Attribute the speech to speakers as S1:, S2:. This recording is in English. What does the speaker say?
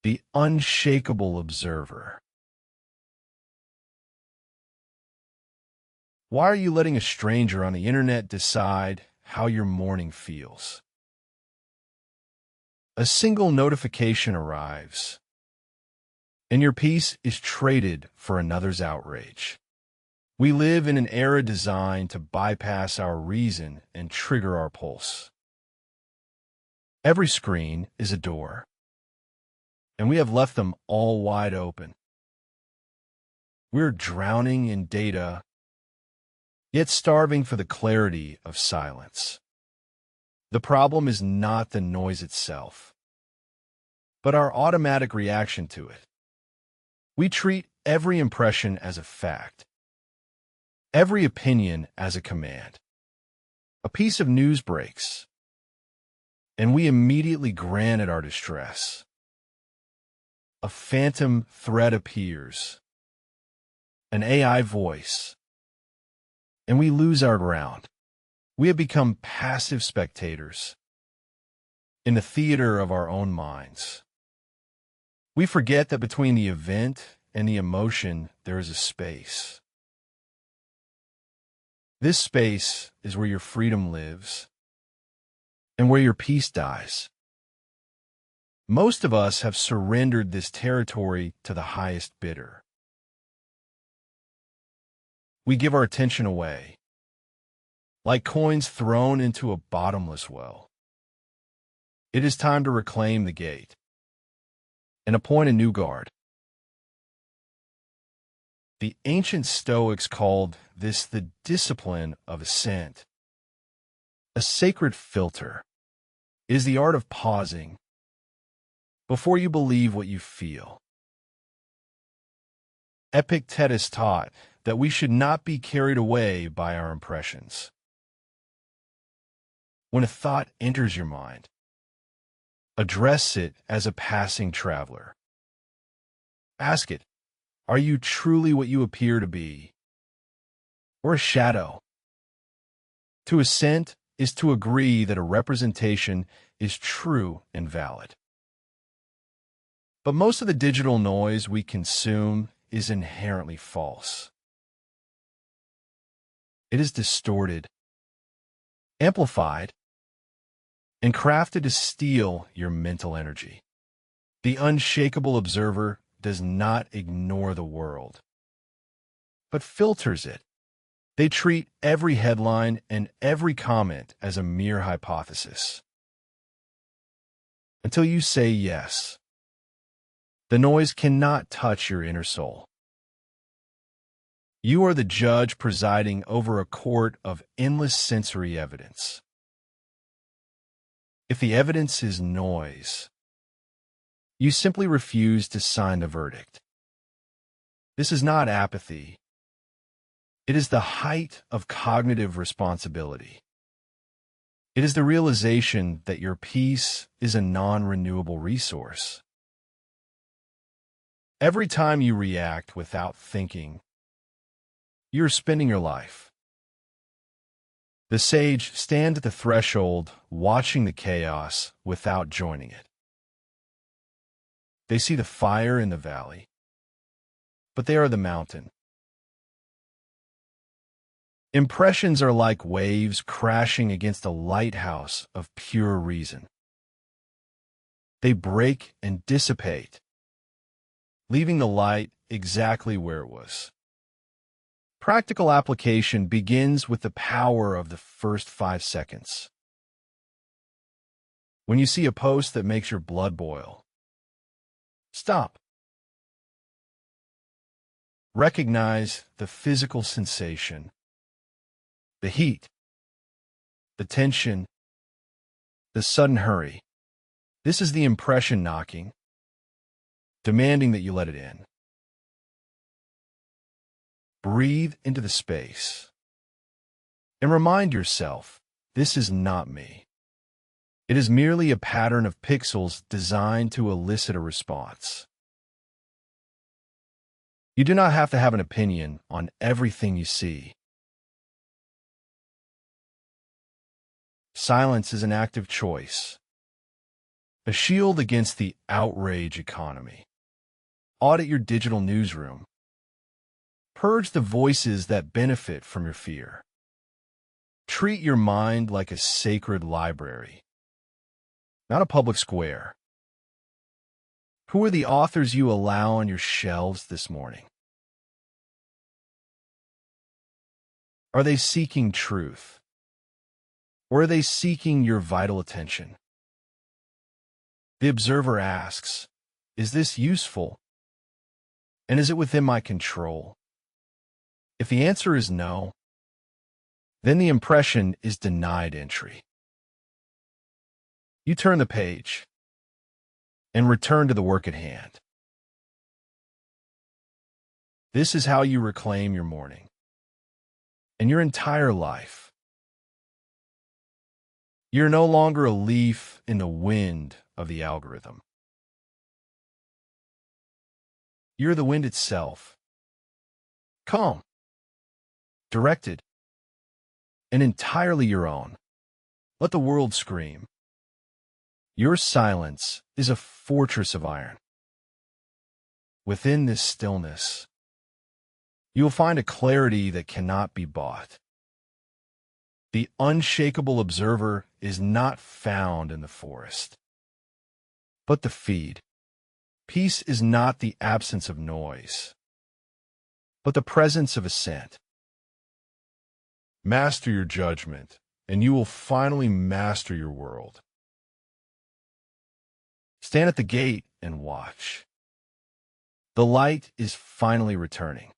S1: The unshakable observer. Why are you letting a stranger on the internet decide how your morning feels? A single notification arrives, and your peace is traded for another's outrage. We live in an era designed to bypass our reason and trigger our pulse. Every screen is a door, and we have left them all wide open. We're drowning in data, yet starving for the clarity of silence. The problem is not the noise itself, but our automatic reaction to it. We treat every impression as a fact, every opinion as a command. A piece of news breaks, and we immediately grant at our distress. A phantom threat appears, an AI voice, and we lose our ground. We have become passive spectators in the theater of our own minds. We forget that between the event and the emotion, there is a space. This space is where your freedom lives and where your peace dies. Most of us have surrendered this territory to the highest bidder. We give our attention away, like coins thrown into a bottomless well. It is time to reclaim the gate and appoint a new guard. The ancient Stoics called this the discipline of assent. A sacred filter is the art of pausing before you believe what you feel. Epictetus taught that we should not be carried away by our impressions. When a thought enters your mind, address it as a passing traveler. Ask it, are you truly what you appear to be, or a shadow? To assent is to agree that a representation is true and valid. But most of the digital noise we consume is inherently false. It is distorted, amplified, and crafted to steal your mental energy. The unshakable observer does not ignore the world, but filters it. They treat every headline and every comment as a mere hypothesis. Until you say yes, the noise cannot touch your inner soul. You are the judge presiding over a court of endless sensory evidence. If the evidence is noise, you simply refuse to sign the verdict. This is not apathy. It is the height of cognitive responsibility. It is the realization that your peace is a non-renewable resource. Every time you react without thinking, you're spending your life. The sage stands at the threshold, watching the chaos without joining it. They see the fire in the valley, but they are the mountain. Impressions are like waves crashing against a lighthouse of pure reason. They break and dissipate, leaving the light exactly where it was. Practical application begins with the power of the first 5 seconds. When you see a post that makes your blood boil, stop. Recognize the physical sensation, the heat, the tension, the sudden hurry. This is the impression knocking, demanding that you let it in. Breathe into the space and remind yourself, this is not me. It is merely a pattern of pixels designed to elicit a response. You do not have to have an opinion on everything you see. Silence is an active choice. A shield against the outrage economy. Audit your digital newsroom. Purge the voices that benefit from your fear. Treat your mind like a sacred library, not a public square. Who are the authors you allow on your shelves this morning? Are they seeking truth? Or are they seeking your vital attention? The observer asks, is this useful? And is it within my control? If the answer is no, then the impression is denied entry. You turn the page and return to the work at hand. This is how you reclaim your morning and your entire life. You're no longer a leaf in the wind of the algorithm. You're the wind itself, calm, directed, and entirely your own. Let the world scream. Your silence is a fortress of iron. Within this stillness, you will find a clarity that cannot be bought. The unshakable observer is not found in the forest, but the feed. Peace is not the absence of noise, but the presence of assent. Master your judgment, and you will finally master your world. Stand at the gate and watch. The light is finally returning.